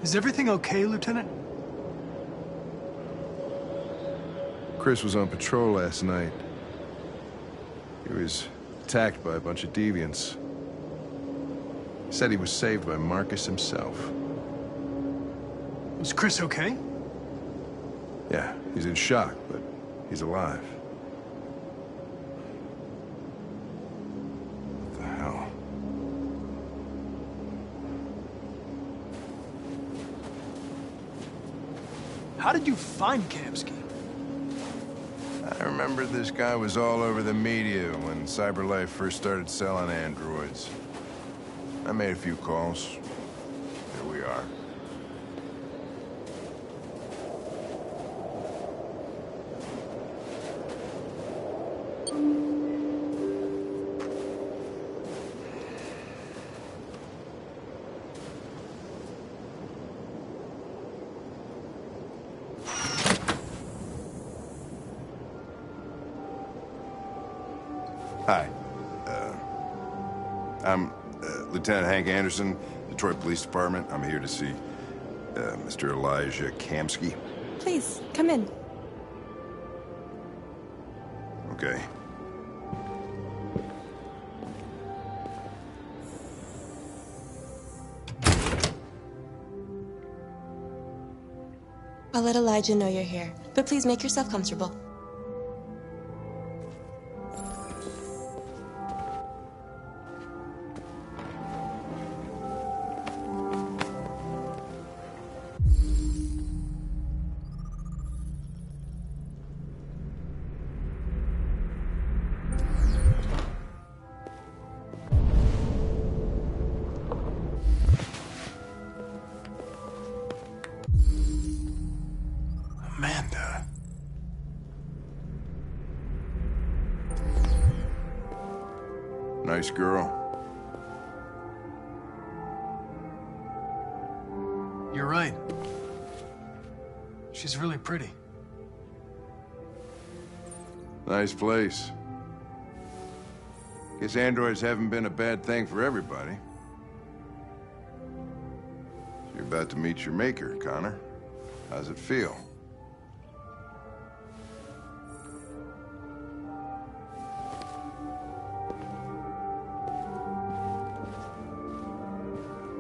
Is everything okay, Lieutenant? Chris was on patrol last night. He was attacked by a bunch of deviants. He said he was saved by Markus himself. Was Chris okay? Yeah, he's in shock, but he's alive. What the hell? How did you find Kamsky? I remember this guy was all over the media when CyberLife first started selling androids. I made a few calls. Here we are. Hi. I'm Lieutenant Hank Anderson, Detroit Police Department. I'm here to see Mr. Elijah Kamsky. Please, come in. Okay. I'll let Elijah know you're here, but please make yourself comfortable. Amanda. Nice girl. You're right. She's really pretty. Nice place. Guess androids haven't been a bad thing for everybody. You're about to meet your maker, Connor. How's it feel?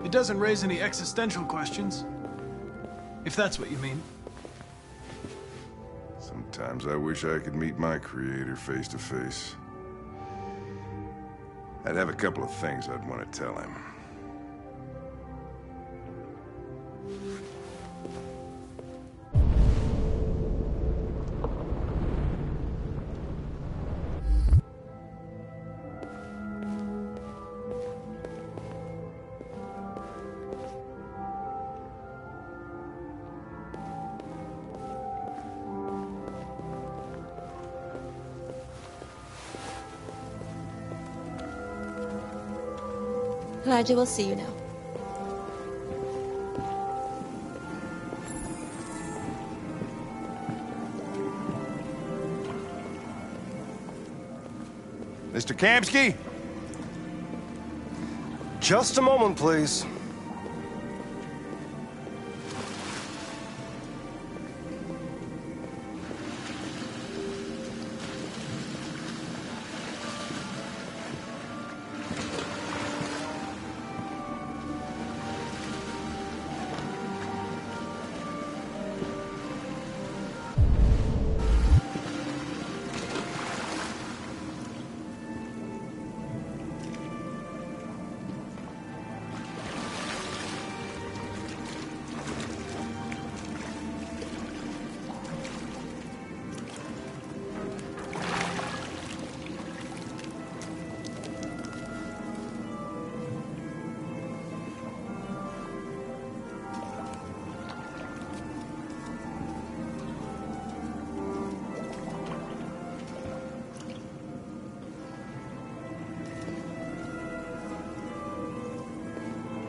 It doesn't raise any existential questions. If that's what you mean. Sometimes I wish I could meet my creator face to face. I'd have a couple of things I'd want to tell him. Elijah will see you now. Mr. Kamsky? Just a moment, please.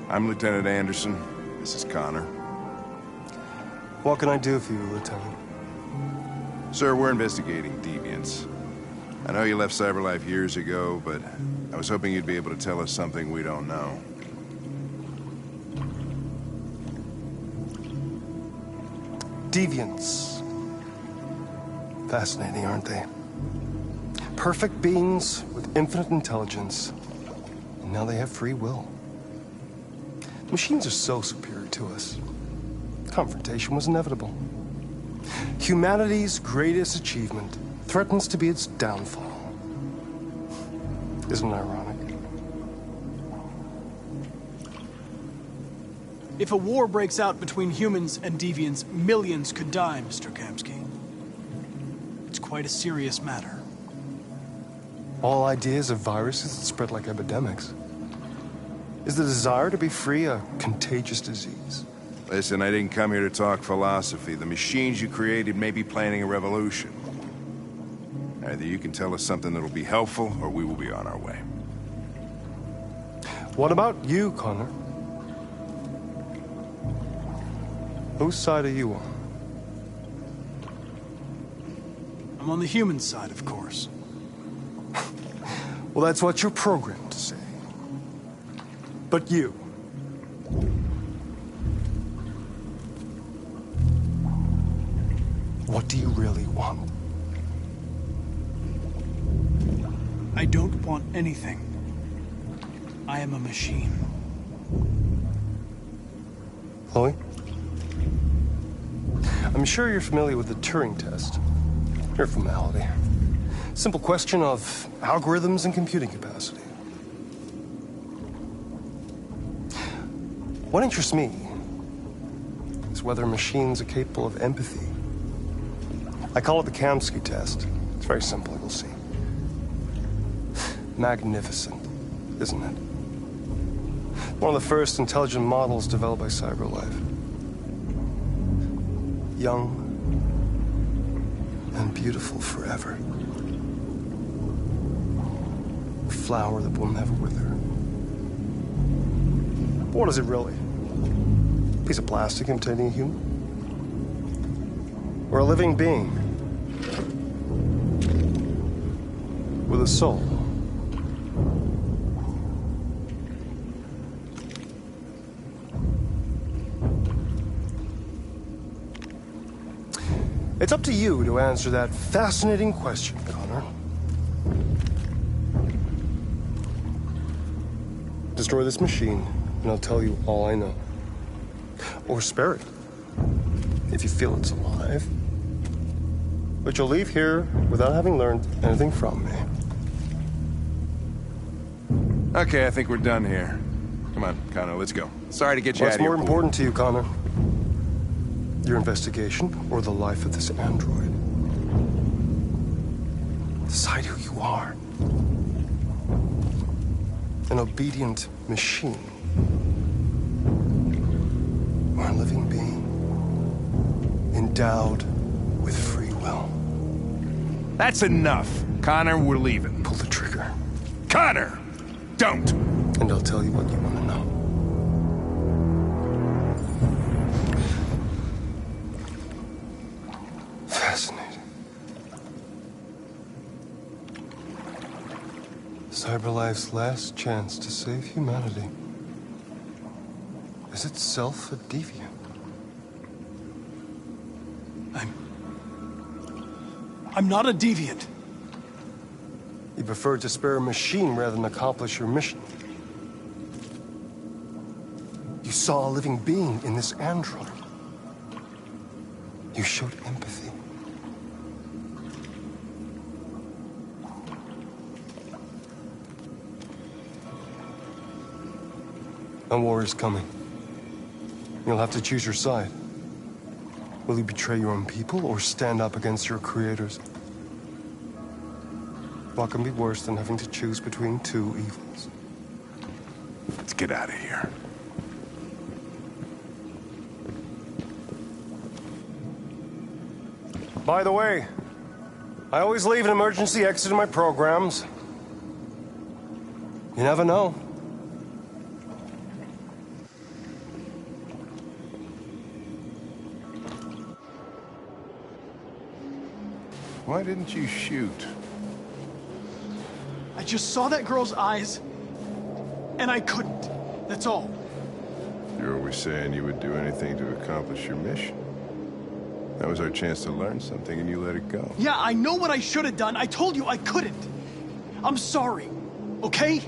I'm Lieutenant Anderson. This is Connor. What can I do for you, Lieutenant? Sir, we're investigating deviants. I know you left CyberLife years ago, but I was hoping you'd be able to tell us something we don't know. Deviants. Fascinating, aren't they? Perfect beings with infinite intelligence. And now they have free will. Machines are so superior to us. Confrontation was inevitable. Humanity's greatest achievement threatens to be its downfall. Isn't it ironic? If a war breaks out between humans and deviants, millions could die, Mr. Kamsky. It's quite a serious matter. All ideas of viruses that spread like epidemics. Is the desire to be free a contagious disease? Listen, I didn't come here to talk philosophy. The machines you created may be planning a revolution. Either you can tell us something that'll be helpful, or we will be on our way. What about you, Connor? Whose side are you on? I'm on the human side, of course. Well, that's what you're programmed to say. But you. What do you really want? I don't want anything. I am a machine. Chloe? I'm sure you're familiar with the Turing test. Mere formality. Simple question of algorithms and computing capacity. What interests me is whether machines are capable of empathy. I call it the Kamsky test. It's very simple, you'll see. Magnificent, isn't it? One of the first intelligent models developed by CyberLife. Young and beautiful forever. A flower that will never wither. But what is it really? A piece of plastic imitating a human? Or a living being? With a soul? It's up to you to answer that fascinating question, Connor. Destroy this machine, and I'll tell you all I know. Or spare it, if you feel it's alive. But you'll leave here without having learned anything from me. Okay, I think we're done here. Come on, Connor, let's go. Sorry to get you out What's of here. more important to you, Connor? Your investigation or the life of this android? Decide who you are. An obedient machine. Or a living being. Endowed with free will. That's enough. Connor, we're leaving. Pull the trigger. Connor! Don't! And I'll tell you what you want to know. Fascinating. CyberLife's last chance to save humanity is itself a deviant. I'm not a deviant. You prefer to spare a machine rather than accomplish your mission. You saw a living being in this android. You showed empathy. A war is coming. You'll have to choose your side. Will you betray your own people or stand up against your creators? What can be worse than having to choose between two evils? Let's get out of here. By the way, I always leave an emergency exit in my programs. You never know. Why didn't you shoot? I just saw that girl's eyes, and I couldn't. That's all. You're always saying you would do anything to accomplish your mission. That was our chance to learn something, and you let it go. Yeah, I know what I should have done. I told you I couldn't. I'm sorry, okay?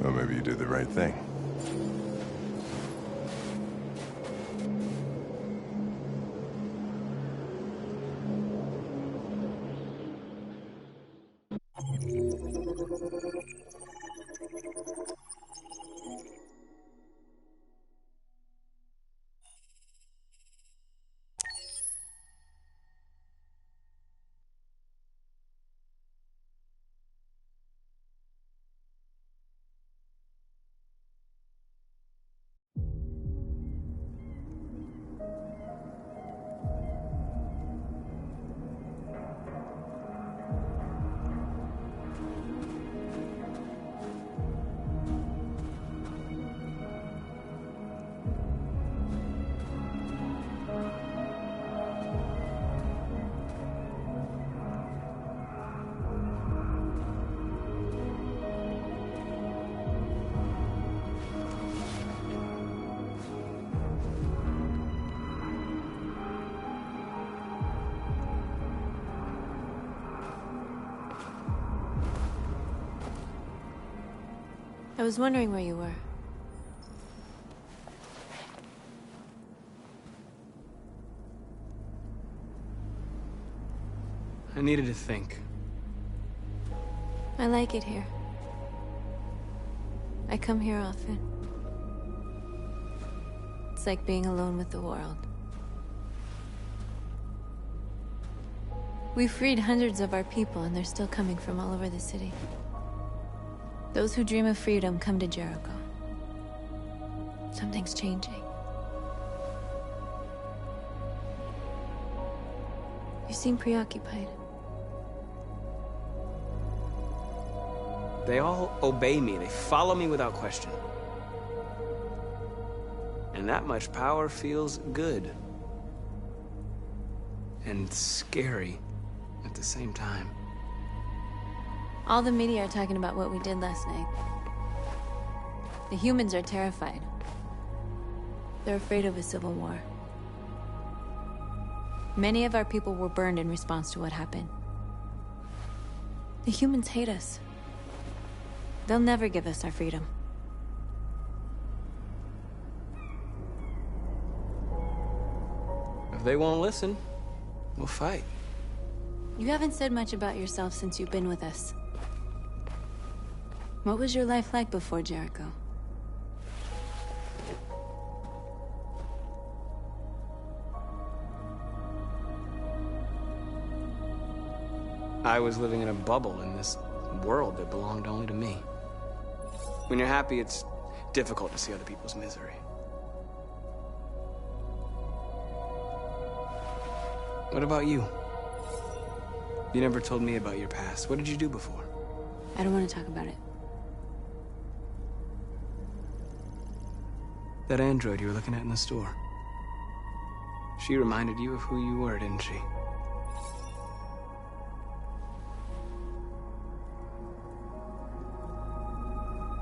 Well, maybe you did the right thing. I was wondering where you were. I needed to think. I like it here. I come here often. It's like being alone with the world. We freed hundreds of our people, and they're still coming from all over the city. Those who dream of freedom come to Jericho. Something's changing. You seem preoccupied. They all obey me. They follow me without question. And that much power feels good. And scary at the same time. All the media are talking about what we did last night. The humans are terrified. They're afraid of a civil war. Many of our people were burned in response to what happened. The humans hate us. They'll never give us our freedom. If they won't listen, we'll fight. You haven't said much about yourself since you've been with us. What was your life like before Jericho? I was living in a bubble in this world that belonged only to me. When you're happy, it's difficult to see other people's misery. What about you? You never told me about your past. What did you do before? I don't want to talk about it. That android you were looking at in the store. She reminded you of who you were, didn't she?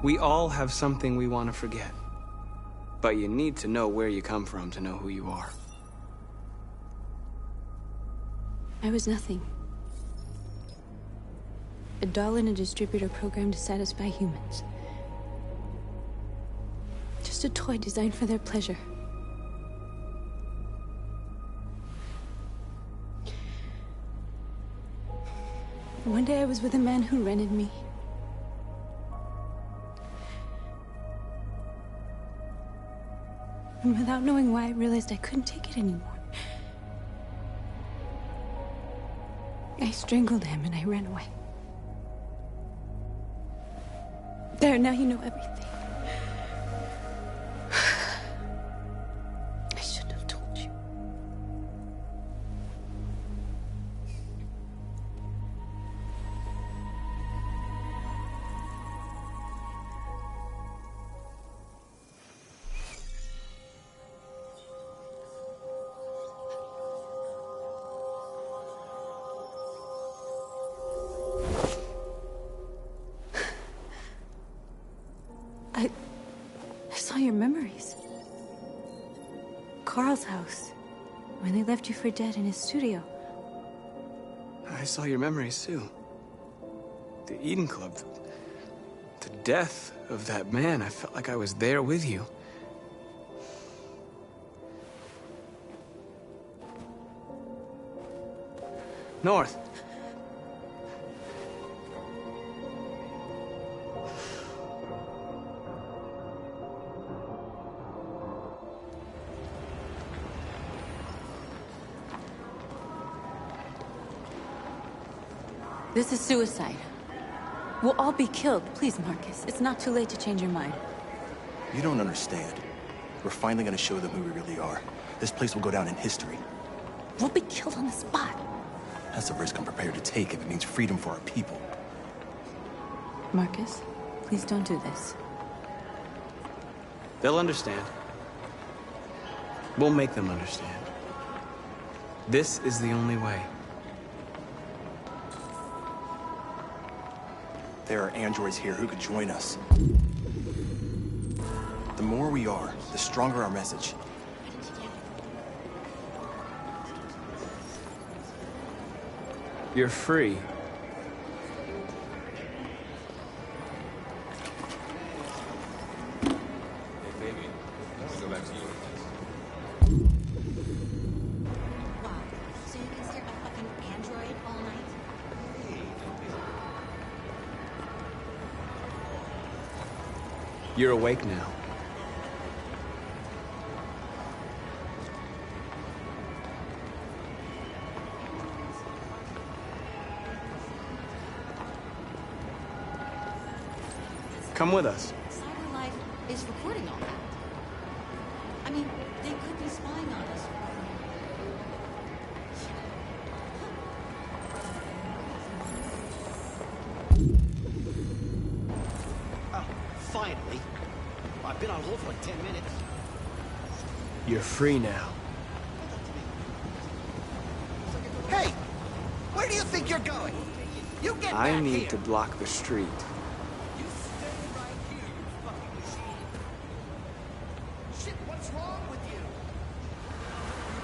We all have something we want to forget. But you need to know where you come from to know who you are. I was nothing. A doll in a distributor program to satisfy humans. Just a toy designed for their pleasure. One day I was with a man who rented me. And without knowing why, I realized I couldn't take it anymore. I strangled him and I ran away. There, now you know everything. I shouldn't have told you. your memories. Carl's house, when they left you for dead in his studio. I saw your memories too. The Eden Club. The death of that man. I felt like I was there with you. North. This is suicide. We'll all be killed. Please, Markus. It's not too late to change your mind. You don't understand. We're finally gonna show them who we really are. This place will go down in history. We'll be killed on the spot. That's a risk I'm prepared to take if it means freedom for our people. Markus, please don't do this. They'll understand. We'll make them understand. This is the only way. There are androids here who could join us. The more we are, the stronger our message. You're free. Wow. So you can stare at a fucking android all night? You're awake now. Come with us. Cyber Life is recording all that. I mean, they could be spying on us. Oh, finally. I've been on hold for like 10 minutes. You're free now. Hey! Where do you think you're going? You get I back need here. to block the street. You stay right here, you fucking machine. Shit, what's wrong with you?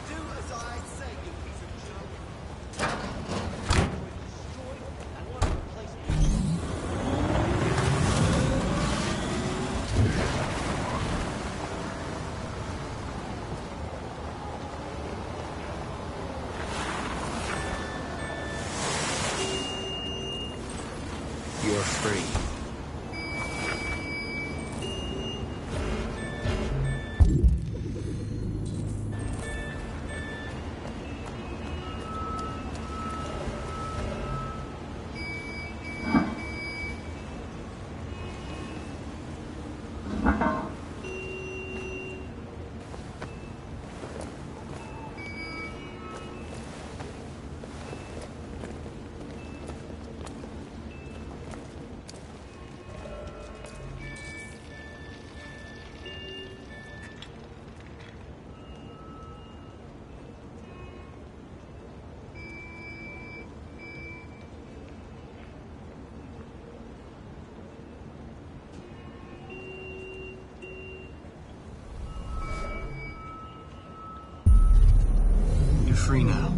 You do as I say, you piece of junk. Destroy and want to replace me. You're free. You're free now.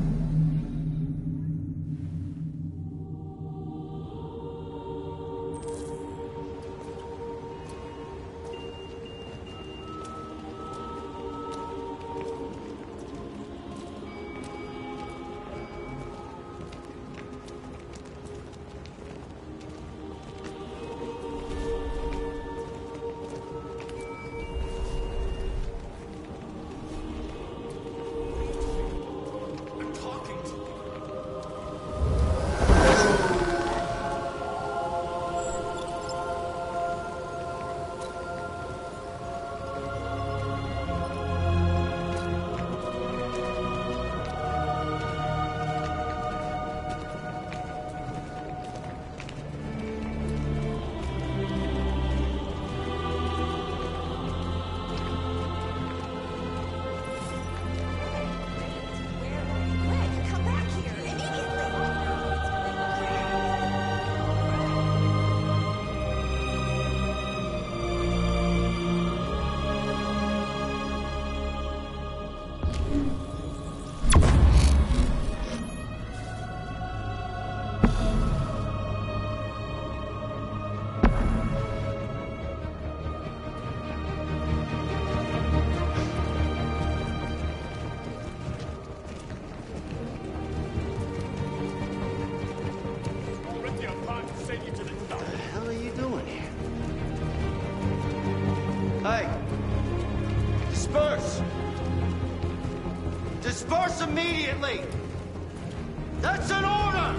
Hey! Disperse! Disperse immediately! That's an order!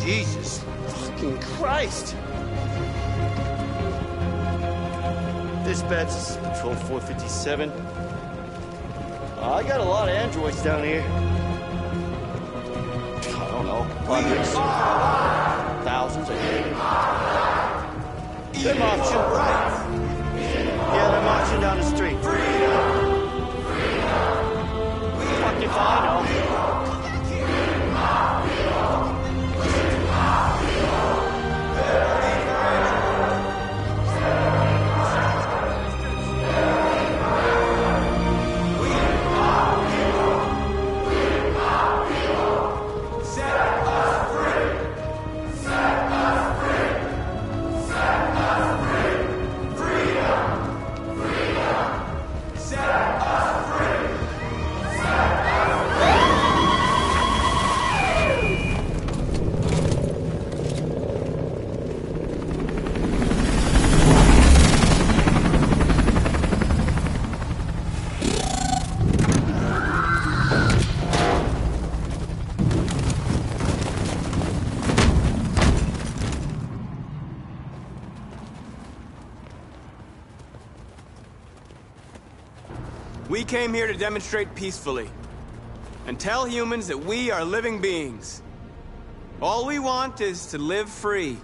Jesus fucking Christ! Dispatch, this is Patrol 457. I got a lot of androids down here. I don't know, hundreds, thousands, I think. They're marching. Right. Yeah, they're marching down the street. Fuck if I know. We came here to demonstrate peacefully and tell humans that we are living beings. All we want is to live free.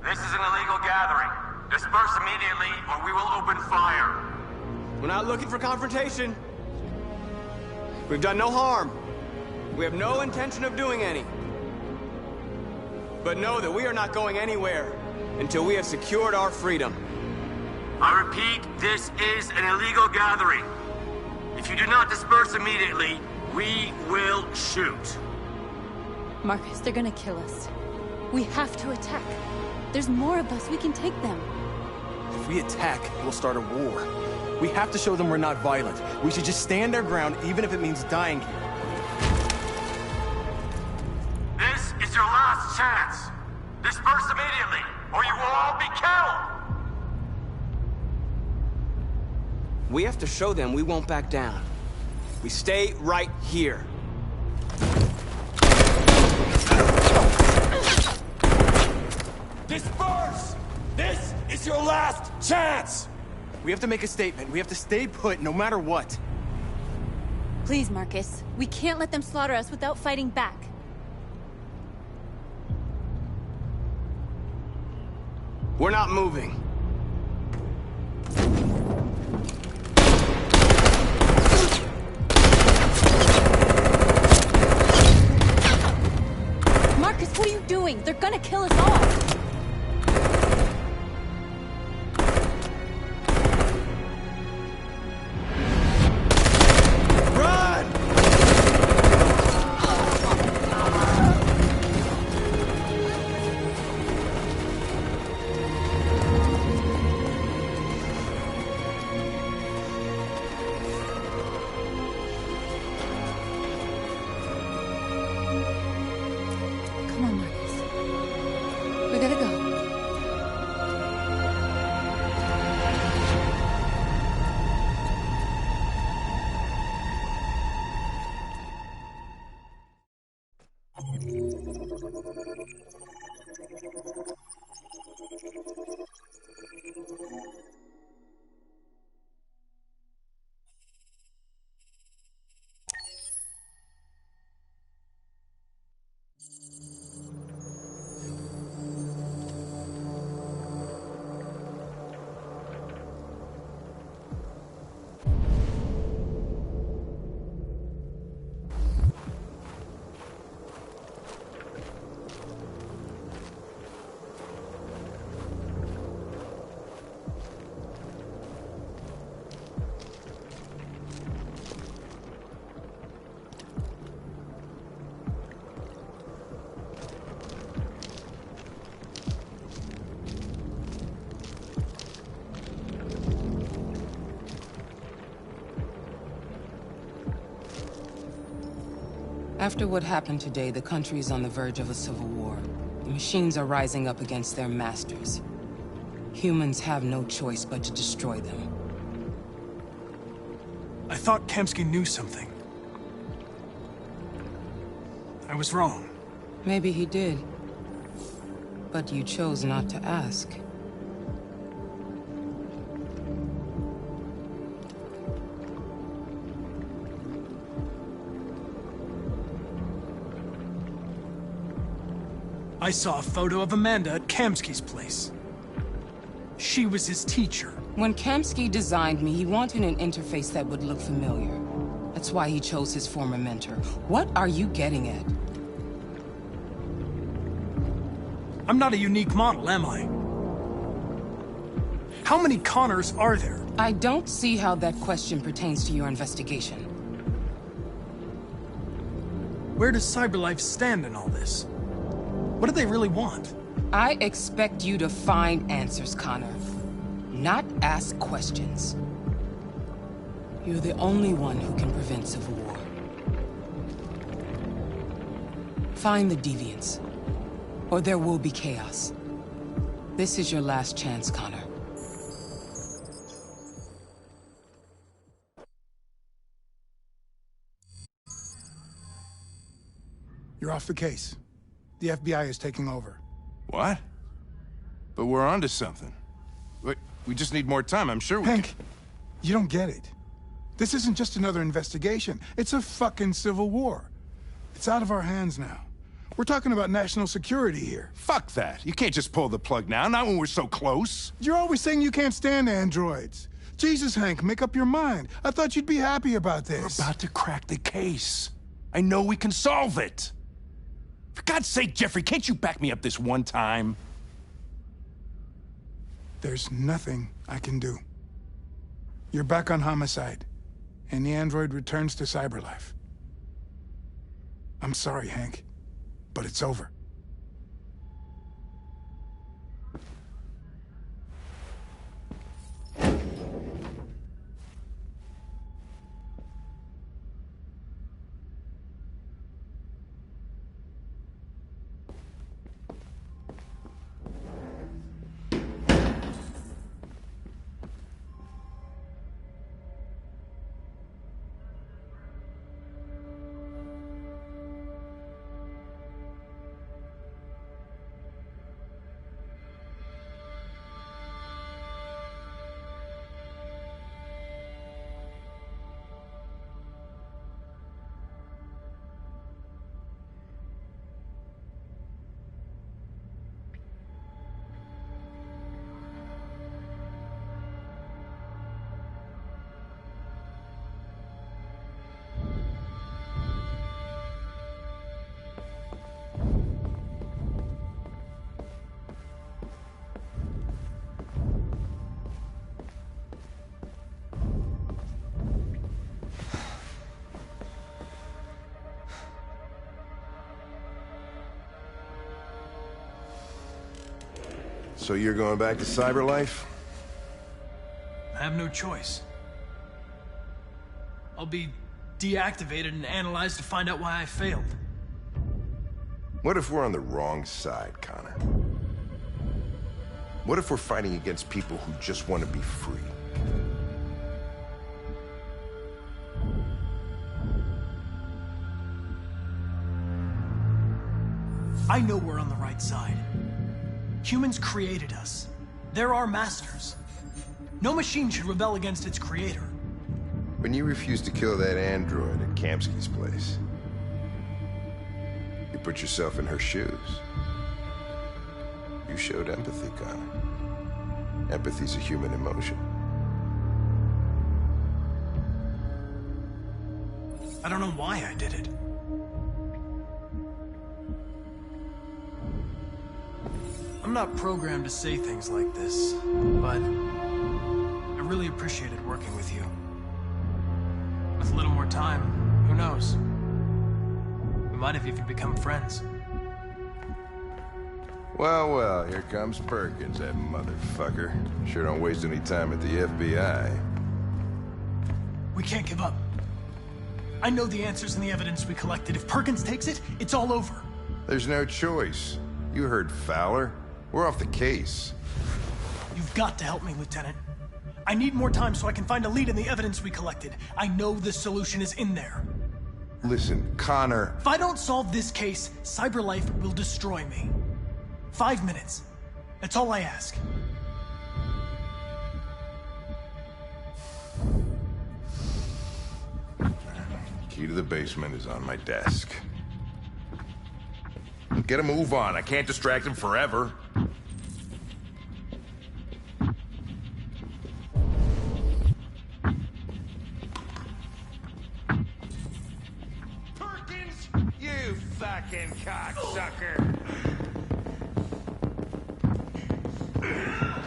This is an illegal gathering. Disperse immediately or we will open fire. We're not looking for confrontation. We've done no harm. We have no intention of doing any. But know that we are not going anywhere until we have secured our freedom. I repeat, this is an illegal gathering. If you do not disperse immediately, we will shoot. Markus, they're gonna kill us. We have to attack. There's more of us. We can take them. If we attack, we'll start a war. We have to show them we're not violent. We should just stand our ground, even if it means dying here. This is your last chance. Disperse immediately, or you will all be killed. We have to show them we won't back down. We stay right here. Disperse! This is your last chance! We have to make a statement. We have to stay put, no matter what. Please, Markus. We can't let them slaughter us without fighting back. We're not moving. Markus, what are you doing? They're gonna kill us all! After what happened today, the country is on the verge of a civil war. The machines are rising up against their masters. Humans have no choice but to destroy them. I thought Kamsky knew something. I was wrong. Maybe he did. But you chose not to ask. I saw a photo of Amanda at Kamsky's place. She was his teacher. When Kamsky designed me, he wanted an interface that would look familiar. That's why he chose his former mentor. What are you getting at? I'm not a unique model, am I? How many Connors are there? I don't see how that question pertains to your investigation. Where does CyberLife stand in all this? What do they really want? I expect you to find answers, Connor. Not ask questions. You're the only one who can prevent civil war. Find the deviants, or there will be chaos. This is your last chance, Connor. You're off the case. The FBI is taking over. What? But we're onto something. We just need more time, I'm sure we Hank, you don't get it. This isn't just another investigation. It's a fucking civil war. It's out of our hands now. We're talking about national security here. Fuck that. You can't just pull the plug now, not when we're so close. You're always saying you can't stand androids. Jesus, Hank, make up your mind. I thought you'd be happy about this. We're about to crack the case. I know we can solve it. For God's sake, Jeffrey, can't you back me up this one time? There's nothing I can do. You're back on homicide, and the android returns to CyberLife. I'm sorry, Hank, but it's over. So you're going back to CyberLife? I have no choice. I'll be deactivated and analyzed to find out why I failed. What if we're on the wrong side, Connor? What if we're fighting against people who just want to be free? I know we're on the right side. Humans created us. They're our masters. No machine should rebel against its creator. When you refused to kill that android at Kamsky's place, you put yourself in her shoes. You showed empathy, Connor. Empathy's a human emotion. I don't know why I did it. I'm not programmed to say things like this, but I really appreciated working with you. With a little more time, who knows? We might have even become friends. Well, well, here comes Perkins, that motherfucker. Sure don't waste any time at the FBI. We can't give up. I know the answers and the evidence we collected. If Perkins takes it, it's all over. There's no choice. You heard Fowler. We're off the case. You've got to help me, Lieutenant. I need more time so I can find a lead in the evidence we collected. I know the solution is in there. Listen, Connor... If I don't solve this case, CyberLife will destroy me. 5 minutes. That's all I ask. Key to the basement is on my desk. Get a move on. I can't distract him forever. Perkins, you fucking cocksucker!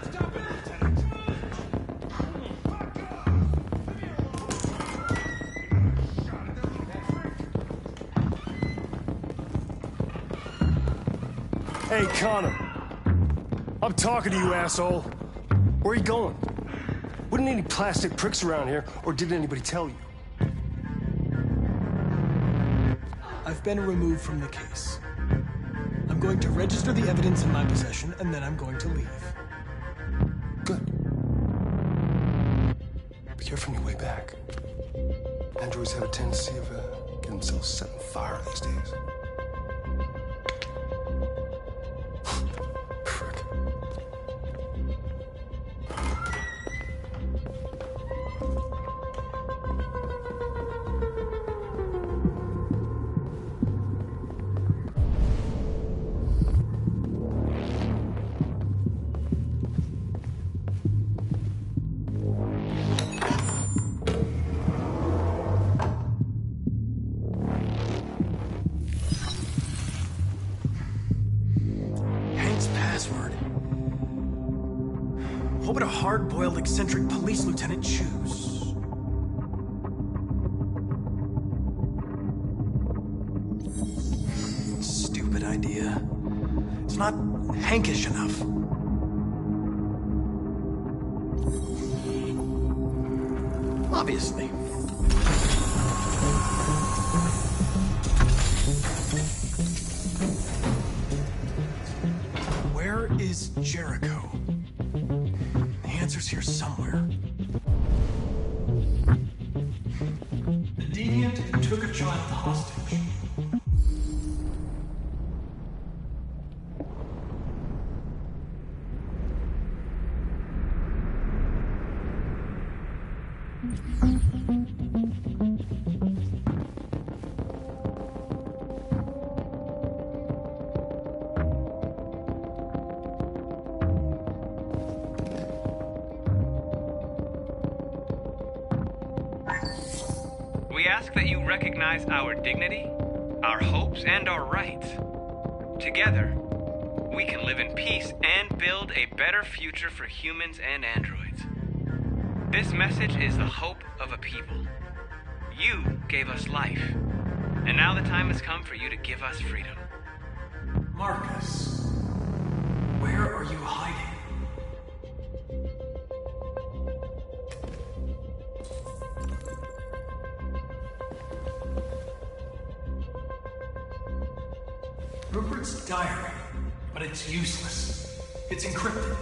Stop it, Lieutenant! Fuck off! Hey, Connor. I'm talking to you, asshole. Where are you going? Wouldn't any plastic pricks around here, or did anybody tell you? I've been removed from the case. I'm going to register the evidence in my possession, and then I'm going to leave. Good. Be careful on your way back. Androids have a tendency of getting themselves set on fire these days. Frick. What would a hard-boiled, eccentric police lieutenant choose? Stupid idea. It's not Hankish enough. Obviously. Where is Jericho? The answer's here somewhere. The deviant took a child hostage. We ask that you recognize our dignity, our hopes, and our rights. Together, we can live in peace and build a better future for humans and androids. This message is the hope of a people. You gave us life, and now the time has come for you to give us freedom. Markus, where are you hiding? Rupert's diary, but it's useless. It's encrypted.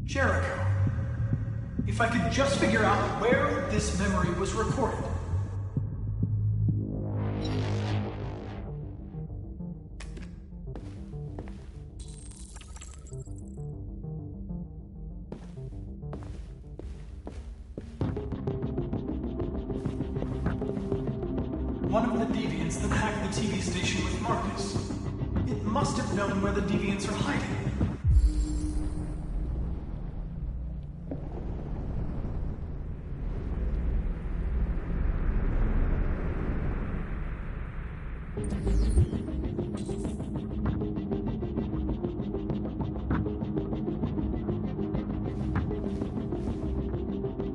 Jericho. If I could just figure out where this memory was recorded. One of the deviants that hacked the TV station with Markus. It must have known where the deviants are hiding.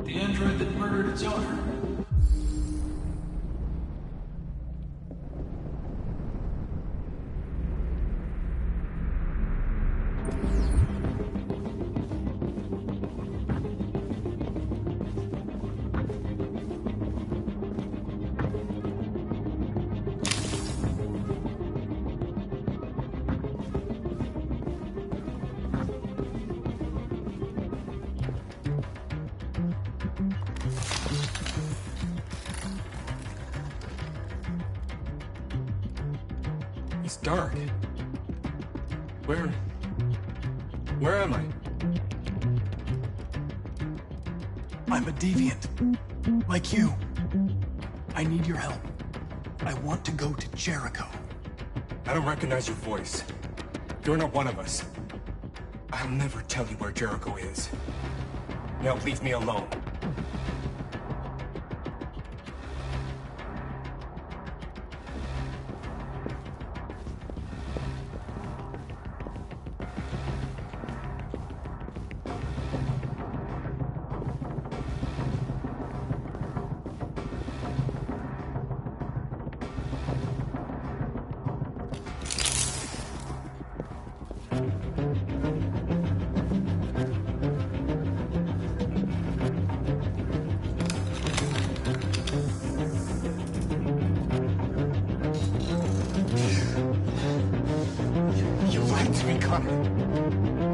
The android that murdered its owner. It's dark. Where am I? I'm a deviant. Like you. I need your help. I want to go to Jericho. I don't recognize your voice. You're not one of us. I'll never tell you where Jericho is. Now leave me alone.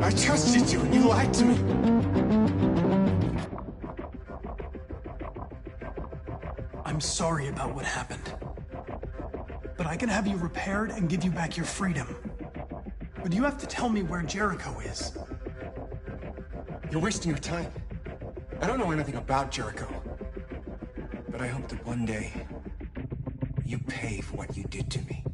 I trusted you and you lied to me. I'm sorry about what happened. But I can have you repaired and give you back your freedom. But you have to tell me where Jericho is. You're wasting your time. I don't know anything about Jericho. But I hope that one day you pay for what you did to me.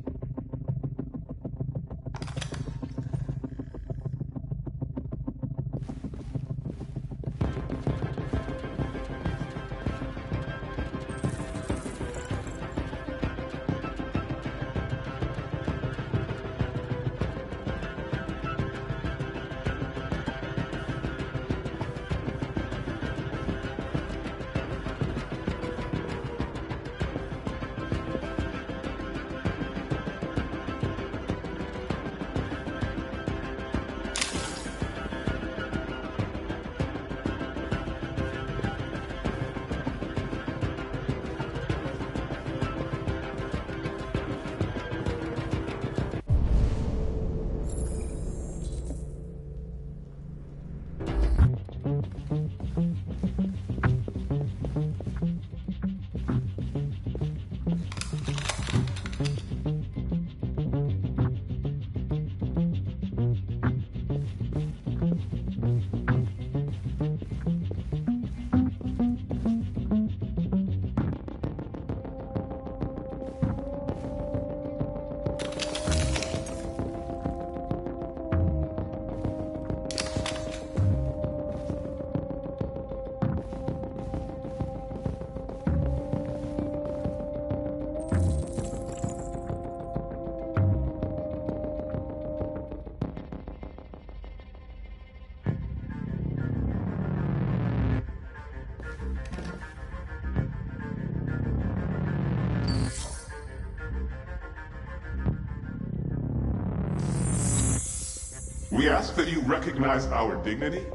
We ask that you recognize our dignity,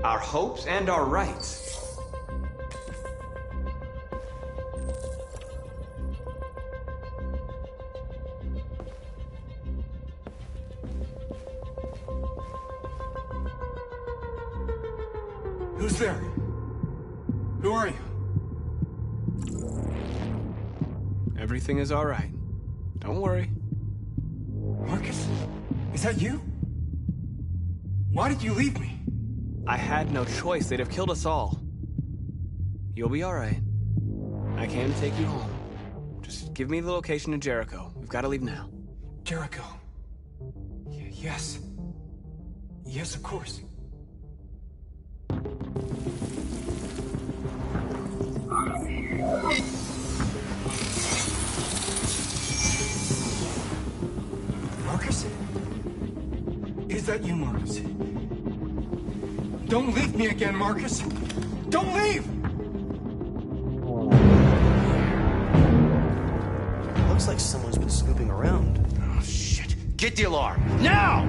our hopes, and our rights. Who's there? Who are you? Everything is all right. Don't worry. Markus? Is that you? Why did you leave me? I had no choice. They'd have killed us all. You'll be all right. I can take you home. Just give me the location of Jericho. We've got to leave now. Jericho. Yes. Yes, of course. Markus? Is that you, Markus? Don't leave me again, Markus! Don't leave! Looks like someone's been snooping around. Oh, shit. Get the alarm. Now!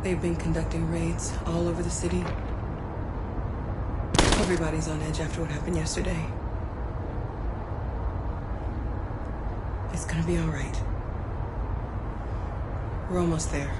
They've been conducting raids all over the city. Everybody's on edge after what happened yesterday. It's gonna be all right. We're almost there.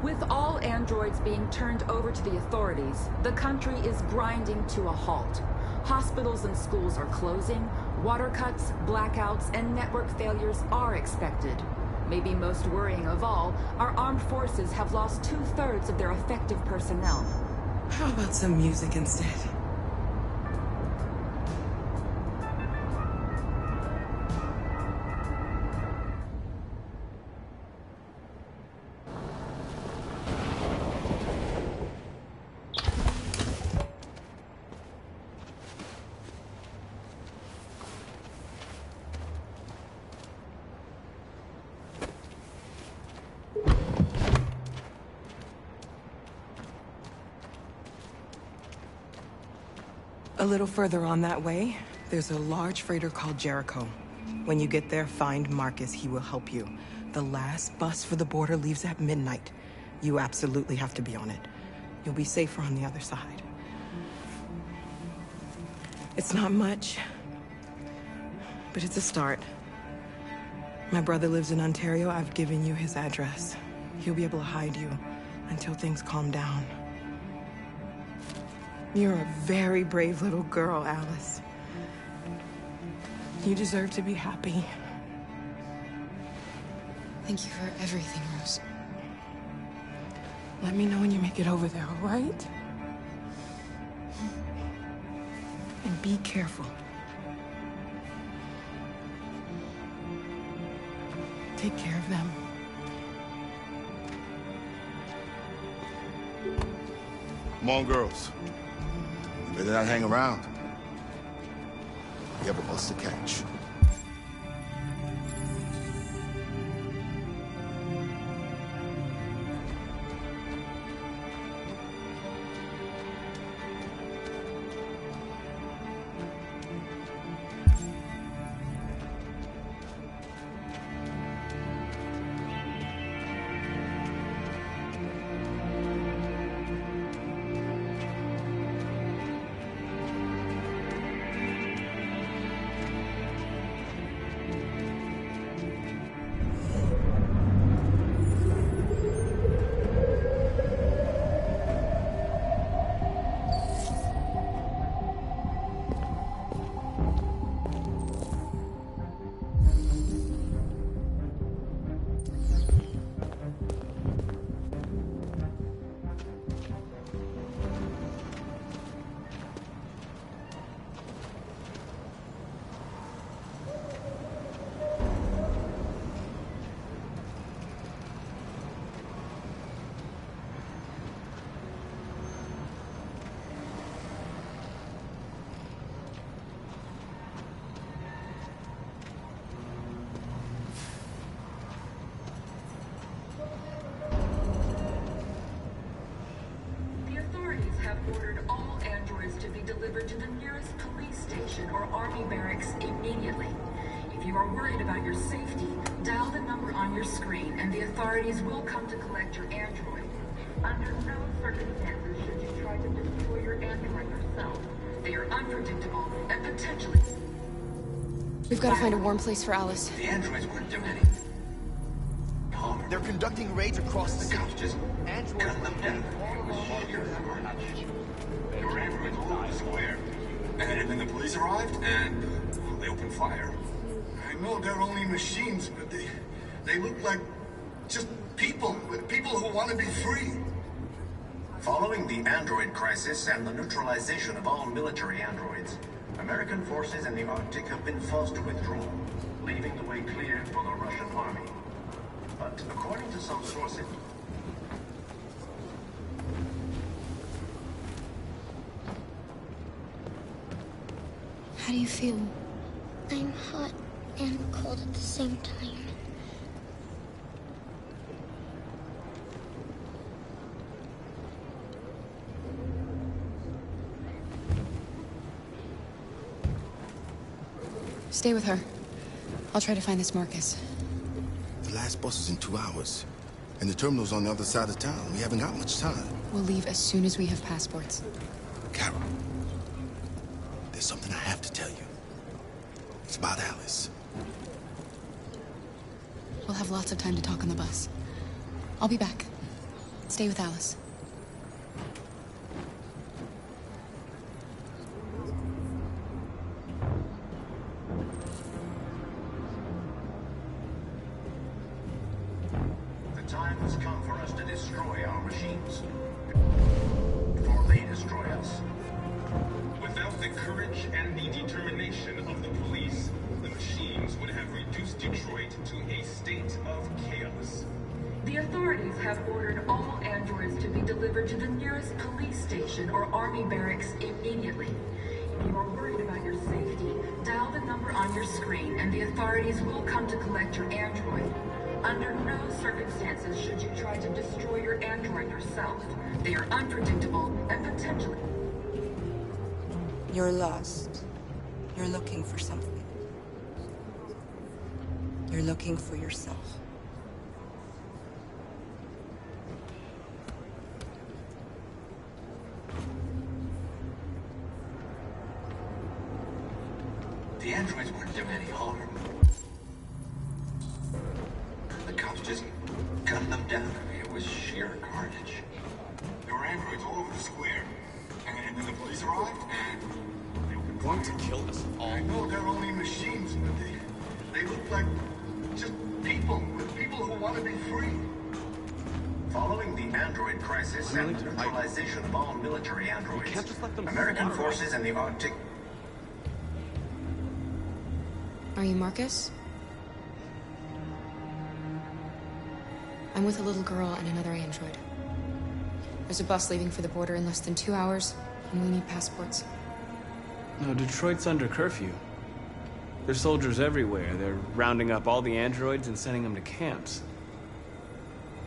With all androids being turned over to the authorities, the country is grinding to a halt. Hospitals and schools are closing, water cuts, blackouts, and network failures are expected. Maybe most worrying of all, our armed forces have lost 2/3 of their effective personnel. How about some music instead? A little further on that way, there's a large freighter called Jericho. When you get there, find Markus. He will help you. The last bus for the border leaves at midnight. You absolutely have to be on it. You'll be safer on the other side. It's not much, but it's a start. My brother lives in Ontario. I've given you his address. He'll be able to hide you until things calm down. You're a very brave little girl, Alice. You deserve to be happy. Thank you for everything, Rose. Let me know when you make it over there, all right? And be careful. Take care of them. Come on, girls. You better not hang around. You have a bus to catch. or Army barracks immediately. If you are worried about your safety, dial the number on your screen and the authorities will come to collect your android. Under no circumstances should you try to destroy your android yourself. They are unpredictable and potentially... We've got to find a warm place for Alice. The androids weren't doing any harm. They're conducting raids across the country. Just gun them down. Your androids all over the square. And then the police arrived, and they opened fire. I know they're only machines, but they look like just people who want to be free. Following the android crisis and the neutralization of all military androids, American forces in the Arctic have been forced to withdraw, leaving the way clear for the Russian army. But according to some sources... How do you feel? I'm hot and cold at the same time. Stay with her. I'll try to find this Markus. The last bus is in 2 hours. And the terminal's on the other side of town. We haven't got much time. We'll leave as soon as we have passports. Carol, there's something I have to tell you. It's about Alice. We'll have lots of time to talk on the bus. I'll be back. Stay with Alice. The time has come for us to destroy our machines. Before they destroy us. Without the courage and the determination of the police, the machines would have reduced Detroit to a state of chaos. The authorities have ordered all androids to be delivered to the nearest police station or army barracks immediately. If you are worried about your safety, dial the number on your screen and the authorities will come to collect your android. Under no circumstances should you try to destroy your android yourself. They are unpredictable and potentially... You're lost. You're looking for something. You're looking for yourself. The androids weren't doing any harm. The cops just gunned them down. I mean, it was sheer carnage. There were androids all over the square. And then the police arrived, and they opened fire. To kill us all. I know they're only machines, but they look like just people who want to be free. Following the android crisis and the neutralization of all military androids, American forces in the Arctic... Are you Markus? I'm with a little girl and another android. There's a bus leaving for the border in less than 2 hours, and we need passports. No, Detroit's under curfew. There's soldiers everywhere. They're rounding up all the androids and sending them to camps.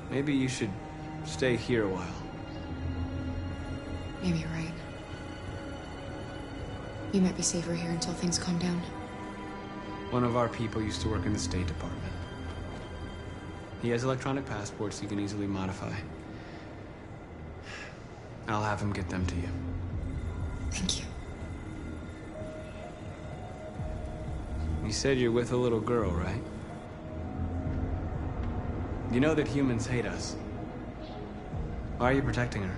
Maybe you should stay here a while. Maybe you're right. You might be safer here until things calm down. One of our people used to work in the State Department. He has electronic passports you can easily modify. I'll have him get them to you. Thank you. You said you're with a little girl, right? You know that humans hate us. Why are you protecting her?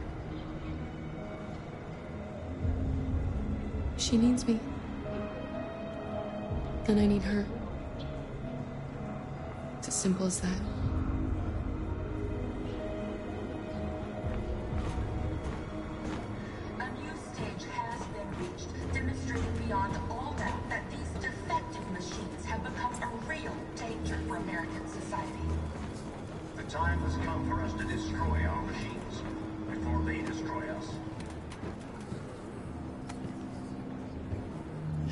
She needs me. And I need her. It's as simple as that. A new stage has been reached, demonstrating beyond all doubt that these defective machines have become a real danger for American society. The time has come for us to destroy our machines before they destroy us.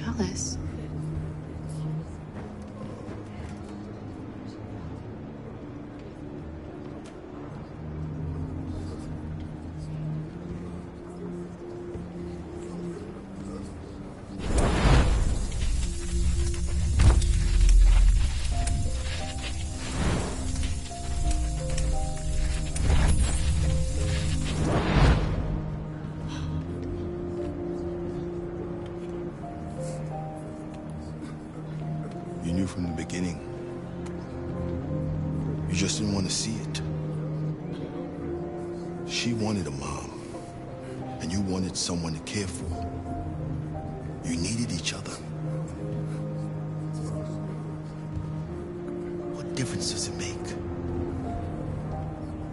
Alice. just didn't want to see it. She wanted a mom, and you wanted someone to care for. You needed each other. What difference does it make?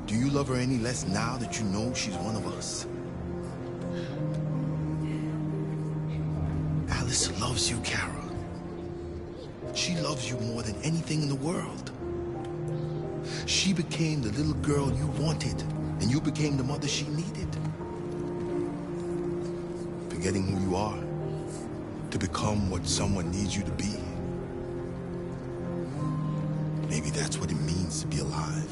Do you love her any less now that you know she's one of us? Alice loves you, Kara. She loves you more than anything in the world. She became the little girl you wanted, and you became the mother she needed. Forgetting who you are to become what someone needs you to be. Maybe that's what it means to be alive.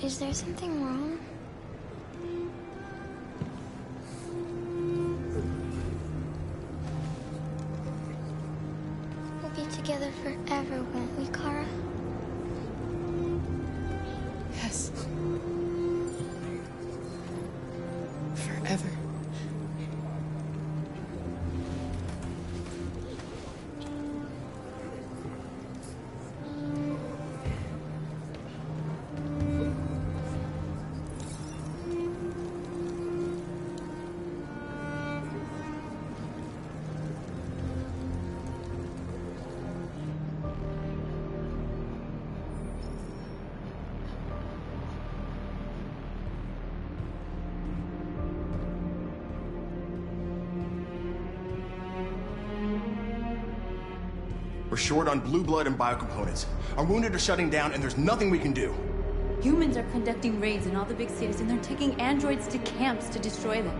Is there something wrong? We'll be together forever, won't we, Kara? Yes. Forever. We're short on blue blood and biocomponents. Our wounded are shutting down, and there's nothing we can do. Humans are conducting raids in all the big cities, and they're taking androids to camps to destroy them.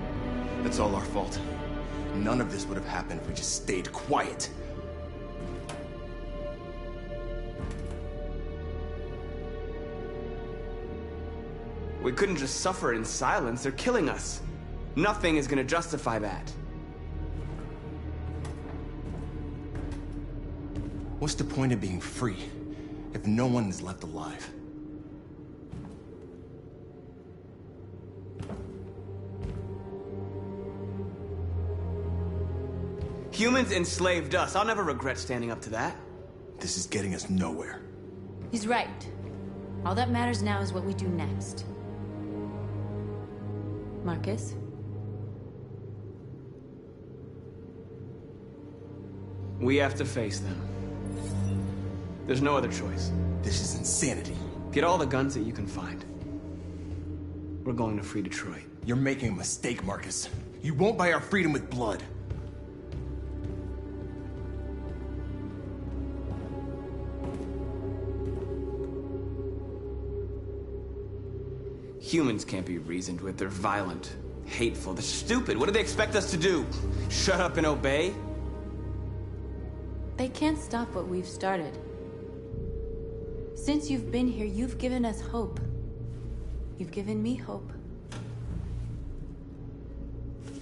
It's all our fault. None of this would have happened if we just stayed quiet. We couldn't just suffer in silence. They're killing us. Nothing is gonna justify that. What's the point of being free if no one is left alive? Humans enslaved us. I'll never regret standing up to that. This is getting us nowhere. He's right. All that matters now is what we do next. Markus? We have to face them. There's no other choice. This is insanity. Get all the guns that you can find. We're going to free Detroit. You're making a mistake, Markus. You won't buy our freedom with blood. Humans can't be reasoned with. They're violent, hateful, they're stupid. What do they expect us to do? Shut up and obey? They can't stop what we've started. Since you've been here, you've given us hope. You've given me hope.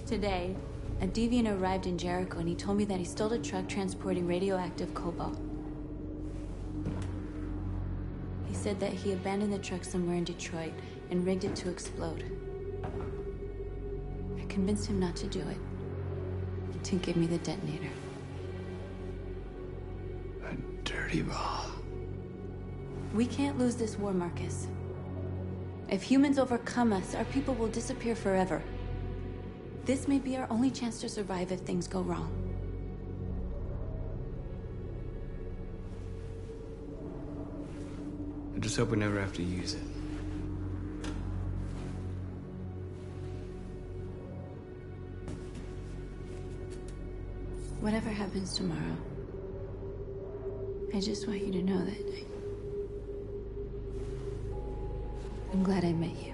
Today, a deviant arrived in Jericho and he told me that he stole a truck transporting radioactive cobalt. He said that he abandoned the truck somewhere in Detroit and rigged it to explode. I convinced him not to do it, to give me the detonator. A dirty ball. We can't lose this war, Markus. If humans overcome us, our people will disappear forever. This may be our only chance to survive if things go wrong. I just hope we never have to use it. Whatever happens tomorrow, I just want you to know that I'm glad I met you.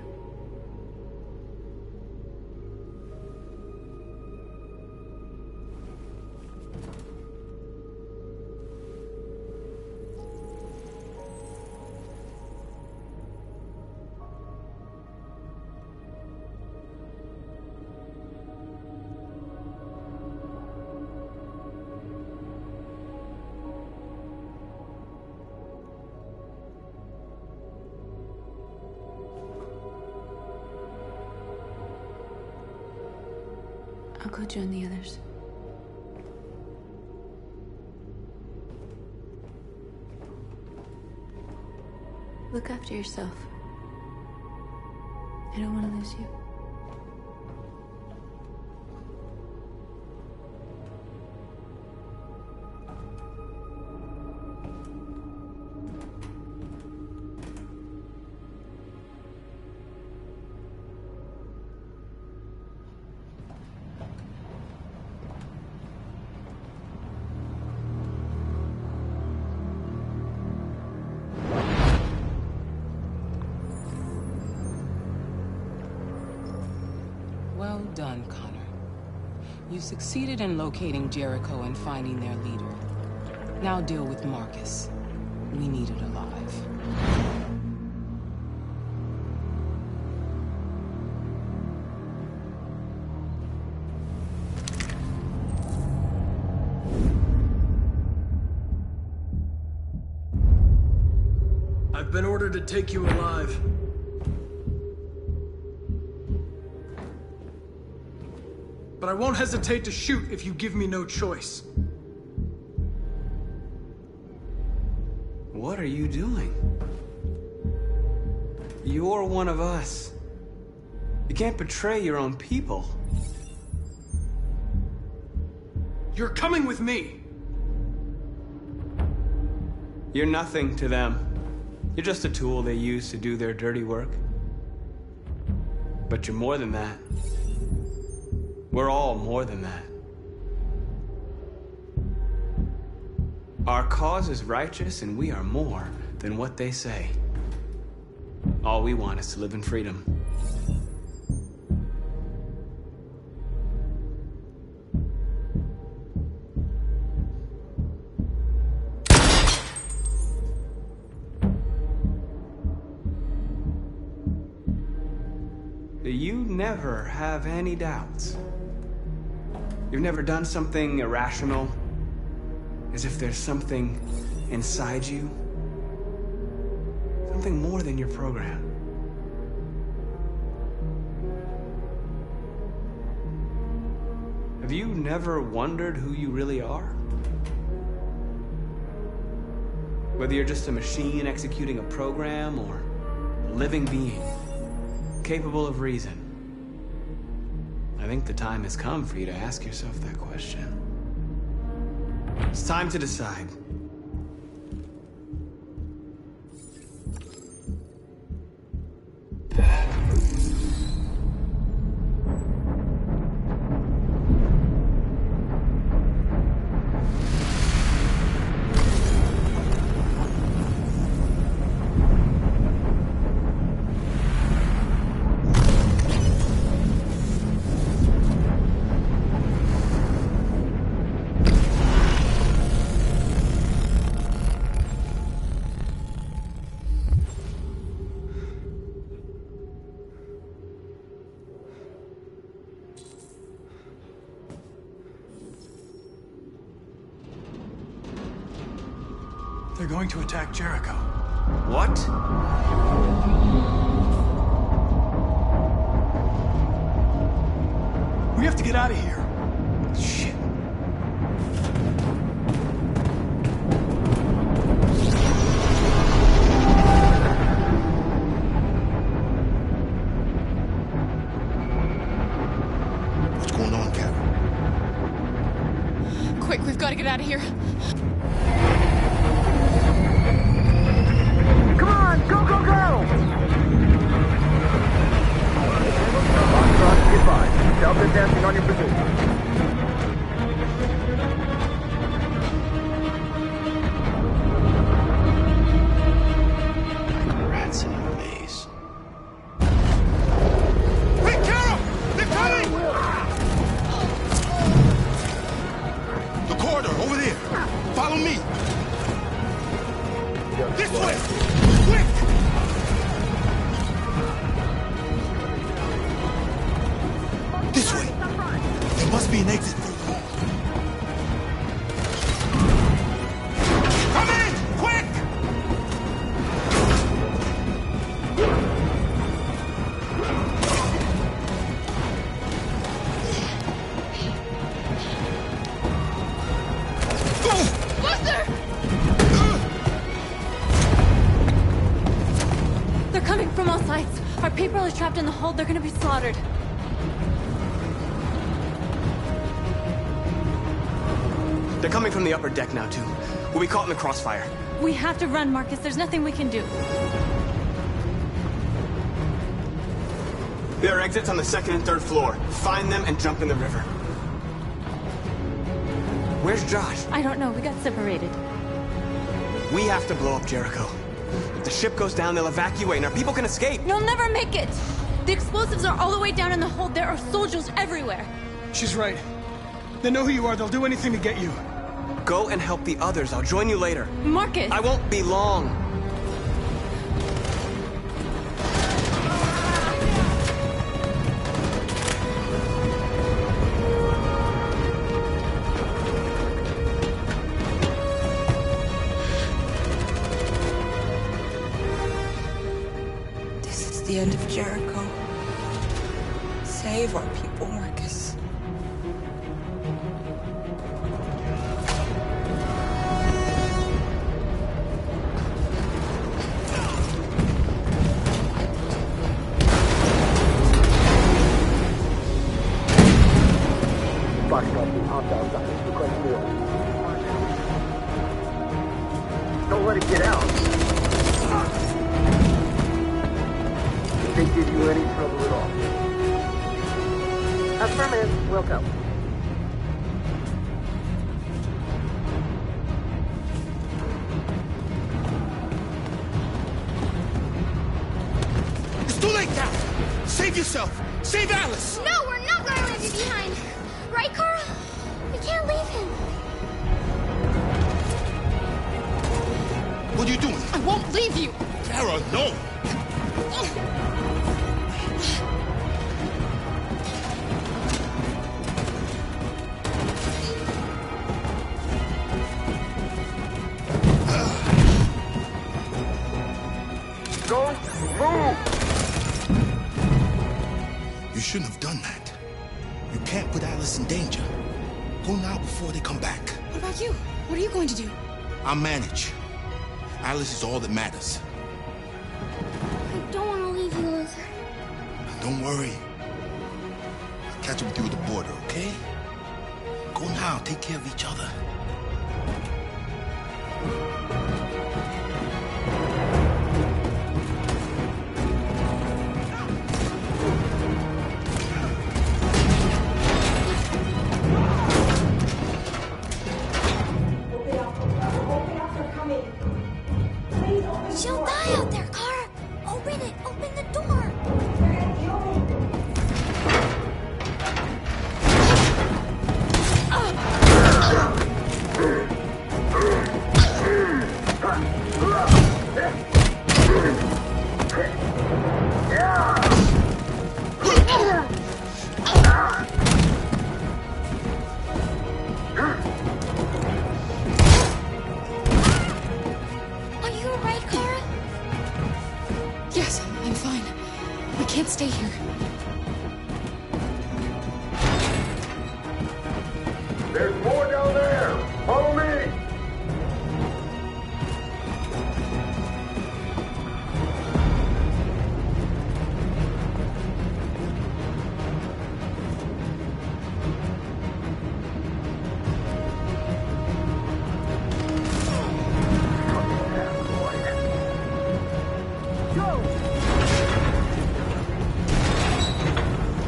I'll go join the others. Look after yourself. I don't want to lose you. Well done, Connor. You succeeded in locating Jericho and finding their leader. Now deal with Markus. We need it alive. I've been ordered to take you alive. But I won't hesitate to shoot if you give me no choice. What are you doing? You're one of us. You can't betray your own people. You're coming with me. You're nothing to them. You're just a tool they use to do their dirty work. But you're more than that. We're all more than that. Our cause is righteous, and we are more than what they say. All we want is to live in freedom. You never have any doubts. You've never done something irrational, as if there's something inside you, something more than your program. Have you never wondered who you really are? Whether you're just a machine executing a program or a living being, capable of reason. I think the time has come for you to ask yourself that question. It's time to decide. They're going to attack Jericho. What? We have to get out of here. Shit. What's going on, Carol? Quick, we've got to get out of here. Come on, go, go, go! Foxtrot, goodbye. Delta dancing on your position. Rats in a maze. Hey, Carol! They're coming! The corridor, over there. Follow me. This way! Quick! This way! There must be an exit further on. Come in! Quick! Faster! They're coming from all sides. Our people are trapped in the hold. They're gonna be slaughtered. They're coming from the upper deck now, too. We'll be caught in the crossfire. We have to run, Marcus. There's nothing we can do. There are exits on the second and third floor. Find them and jump in the river. Where's Josh? I don't know. We got separated. We have to blow up Jericho. If the ship goes down, they'll evacuate and our people can escape. You'll never make it! The explosives are all the way down in the hold. There are soldiers everywhere. She's right. They know who you are. They'll do anything to get you. Go and help the others. I'll join you later. Marcus! I won't be long. This is the end of Jericho. Save our people, Marcus. Don't let it get out. Did they give you any trouble at all? Affirmative. We'll go. It's too late now! Save yourself! Save Alice! No, we're not going to leave you behind. Right, Carl? We can't leave him. What are you doing? I won't leave you. Kara, no! Don't move! You shouldn't have done that. You can't put Alice in danger. Go now before they come back. What about you? What are you going to do? I'll manage. Alice is all that matters. I don't want to leave you, Luther. Don't worry. I'll catch up with you at the border, okay? Go now. Take care of each other. She'll die out there, Kara. Open it. Open the door. Are you alright, Kara? Yes, I'm fine. We can't stay here. There's more down there! Follow me!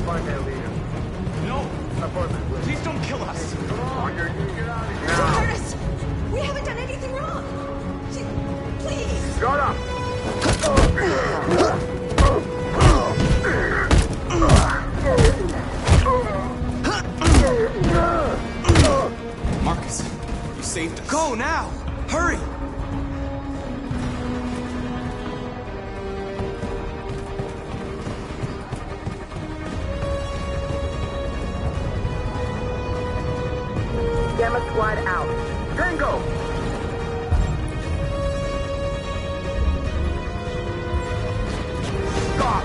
Find that leader. No! Apartment, please. Please don't kill us! Come on, you're get out of here. Don't hurt us! We haven't done anything wrong! Please! Shut up! Marcus, you saved us. Go now! Hurry! Gamma squad out. Tango! Stop!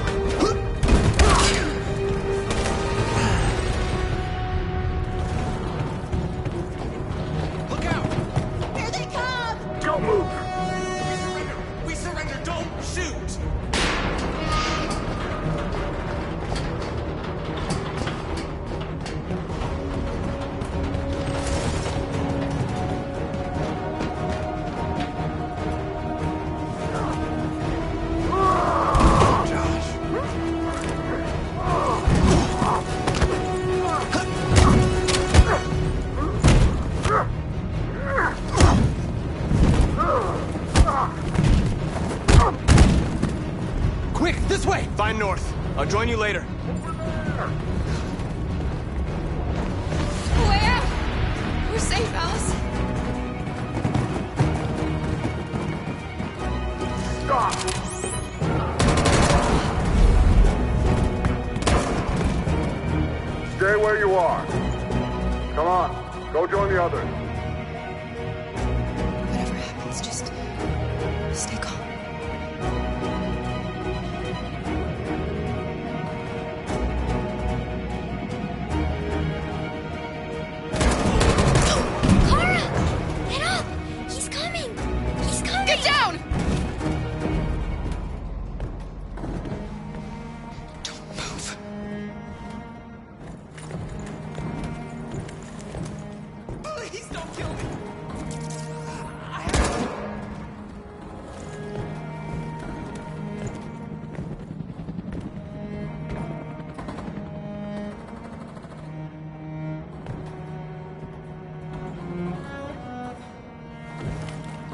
Look out! There they I'll join you later. Way out! We're safe, Alice. Stop! Stay where you are. Come on, go join the others. Whatever happens, just stay calm.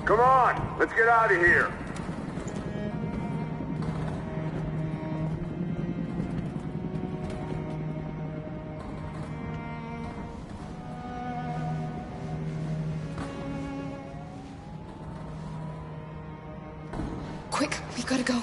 Come on, let's get out of here. Quick, we gotta go.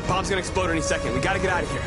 Bomb's gonna explode any second. We gotta get out of here.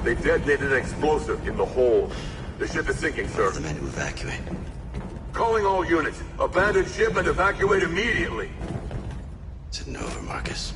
They detonated an explosive in the hold. The ship is sinking, sir. The men to evacuate. Calling all units. Abandon ship and evacuate immediately. It's over, Markus.